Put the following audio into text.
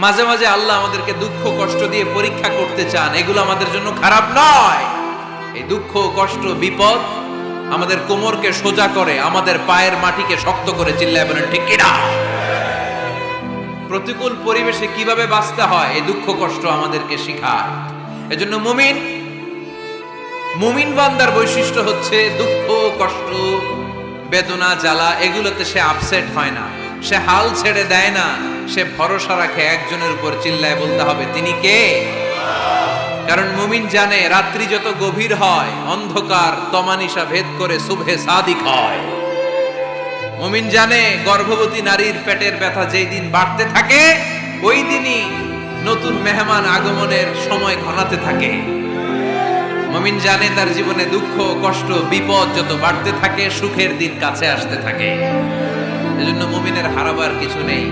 মাঝে মাঝে আল্লাহ আমাদেরকে দুঃখ কষ্ট দিয়ে পরীক্ষা করতে চান, এগুলো আমাদের জন্য খারাপ নয়। এই দুঃখ কষ্ট বিপদ আমাদের কোমরকে সোজা করে, আমাদের পায়ের মাটিকে শক্ত করে। চিল্লায় বলেন ঠিক কিনা? প্রতিকূল পরিবেশে কিভাবে বাঁচতে হয় এই দুঃখ কষ্ট আমাদেরকে শেখায়। এজন্য মুমিন বান্দার বৈশিষ্ট্য হচ্ছে দুঃখ কষ্ট বেদনা জ্বালা এগুলোতে সে আপসেট হয় না, সে হাল ছেড়ে দেয় না, সে ভরসা রাখে একজনের উপর। চিল্লায় বলতে হবে তিনি কে? কারণ মুমিন জানে রাত্রি যত গভীর হয় অন্ধকার তমানিসা ভেদ করে সুবহে সাদিক হয়। মুমিন জানে গর্ভবতী নারীর পেটের ব্যথা যেই দিন বাড়তে থাকে ওই দিনই নতুন মেহমান আগমনের সময় ঘনাতে থাকে। মুমিন জানে তার জীবনে দুঃখ কষ্ট বিপদ যত বাড়তে থাকে সুখের দিন কাছে আসতে থাকে। এজন্য মুমিনের হারাবার কিছু নেই।